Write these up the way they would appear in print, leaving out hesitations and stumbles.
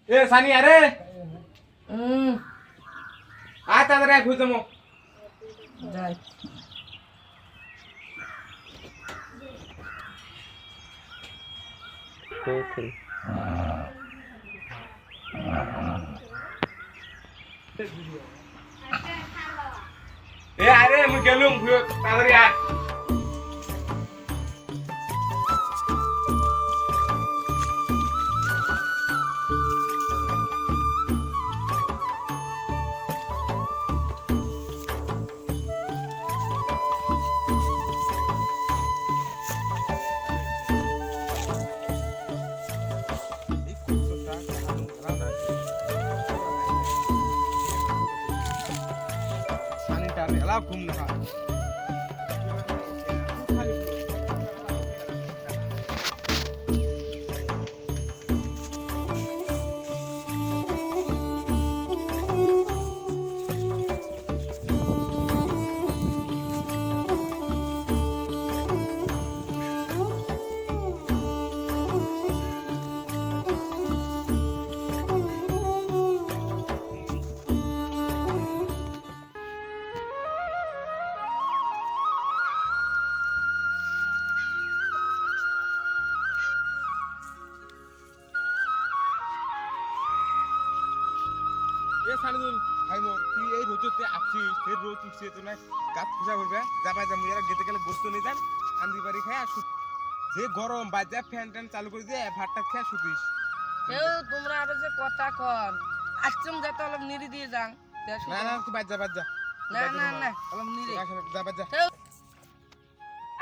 এ সানি আরে হুম আয় তাড়াতাড়ি আয় খুঁজে মো যাই এ আরে মুই গেলুম তাড়াতাড়ি আয় সানিটার এলা ঘুম না এ সানিদুল ভাই মোর তুই এই রোজতে আসছিস সেই রোজ উঠছে তো না গাছ খুঁজা করবে যাবা যাবো এরা গেতে গেলে গোস্ত নিয়ে যান আন্দি বাড়ি খাই আর যে গরম বাজা ফ্যান ট্যান চালু করে দিয়ে ভাতটা খেয়ে শুতিস কেউ তোমরা আরো যে কথা কন আসছুম যাতে অলপ নিরি দিয়ে যাং না না তুই বাজা বাজা না না না অলপ নিরি যা বাজা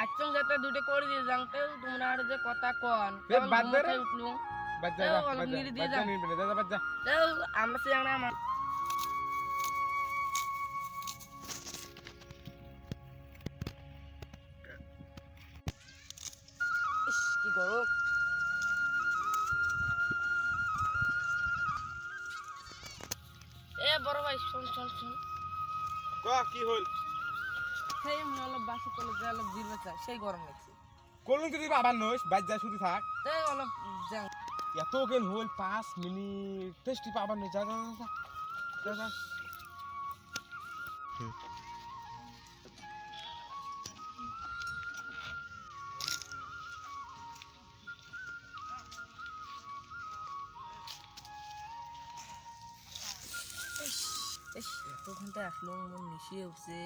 আসছুম যাতে দুটো করে দিয়ে যাং কেউ তোমরা আরো যে কথা কন এ বাদ দে রে। উঠলুম বাজা এ, যা অলপ বাজা নিরি দিয়ে বাজা যাও। নিবি না যা বাজা কেউ আমরা সে জানা আমার ইস, কি গরম এ বড় ভাই শোন শোন শোন ক কি হল সেই মনে অলপ বাসে তলে যে অলপ জিরবে চাই সেই গরম লাগছে কলুন তুই আবার নইস বাজা শুধু থাক তাই অলপ যাং এত কেন হল 5 মিনিট টেস্টি পাবার নই যা যা যা যা যা ইস, এত ঘন্টায় আসলো মন মিশিয়ে উঠছে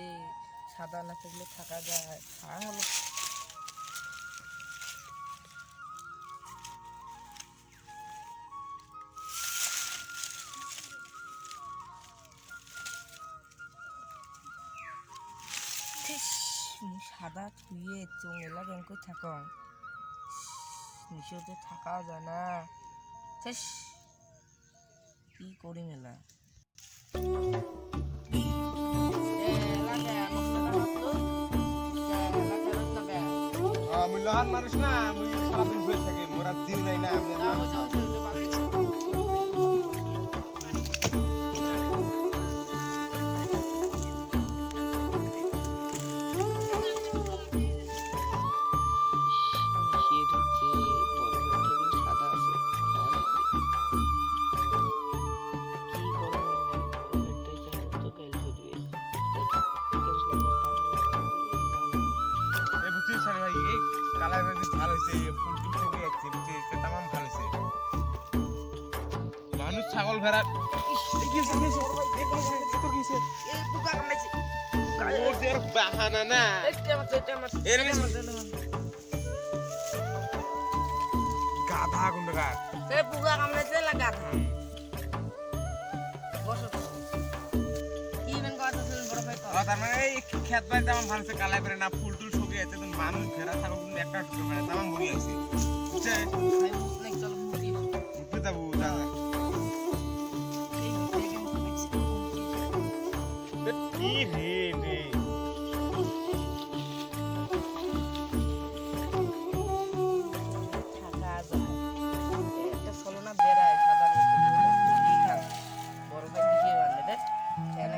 সাদা না থাকলে থাকা যায় খাওয়া হলো ইস, সাদা থুয়ে চোঙেলা ব্যাংক থাক মিশিয়েতে থাকা যায় না ইস, কি করি মেলা আমি লহান মানুষ না আমি সারাদিন বসে থাকি মোরা দিন নাই না আমি এই বুঝছিস সানি ভাই এই কালার বেশ ভালো হয়েছে ফুল টুল ছবি যাচ্ছে বুঝছিস তামাম ভালো হয়েছে মানুষ ছাগল ভেড়া ওদের বাহানা না গাধা গুন্ডকার পুগা কামড়েছে লাগা বসো কি বেন কথা শুনুন বড় ভাই তার মানে এই খেত বাড়ি তামাম ভালো হয়েছে কালার বেড়ে না ফুল টুল ছবি যাচ্ছে তো মানুষ ভেড়া ছাগল কিন্তু একটা ঢুকে বেড়ে তামাম মরি আছে বুঝছে ভাই বুঝলে চলো মুড়ি বুঝতে যাবো দাদা কি রে রে থাকা যায় একটা সলোনা বেড়ায় সাদা কি খান বড় ভাই দিকে বানলে দেখ কেন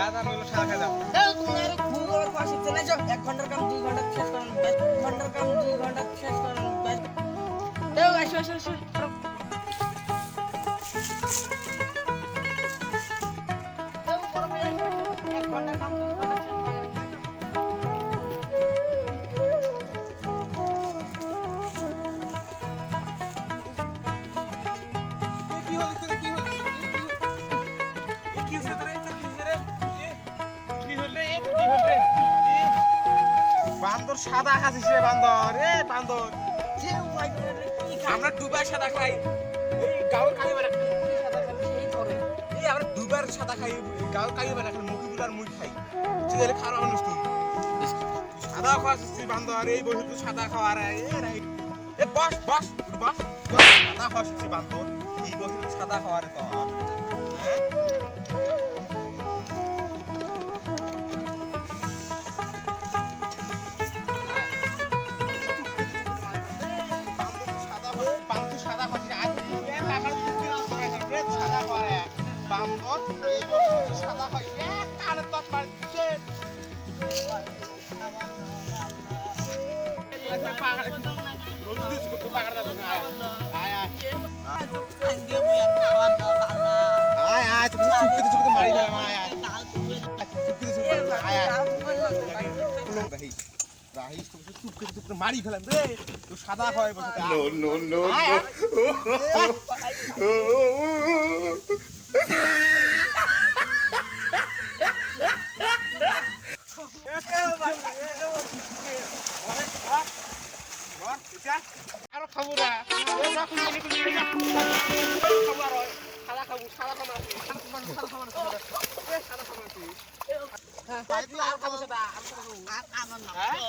যা যা নইলে সাদা খাই যাও তুমি আরে খুব বড় খাওয়া শিখতে না যাও 1 ঘন্টার কাম 2 ঘন্টা শেষ করেন 1 ঘন্টার কাম 2 ঘন্টা শেষ করেন দেও আসো আসো আসো দেও বড় ভাই 1 ঘন্টার কাম 2 ঘন্টা শেষ করেন কি হল তোরে কি হল কি হইছে তোরে কি হল রে কি হল রে বান্দর সাদা খাসিস রে বান্দর এ বান্দর যে ভাই কি আমরা দুবার সাদা খাই এই গাওর কালি বানা সাদা খালি সেই করে এই আমরা দুবার সাদা খাই গাওর কালি বানা খাই মুখগুলার মুখ খাই তুই খারাপ মানুষ তুই সাদা খাসিস বান্দর এই বসে তুই সাদা খাওয়ার এ বস বস বস সাদা খাসিস বান্দর এই বসে তুই সাদা খাওয়ার তো মারি ফেলাম রে তুই সাদা খাওয়াই বসে No, no, no, আরো খাবো না সাদা খাবো সাদা খাবো আর খাবো সাদা আমার না হ্যাঁ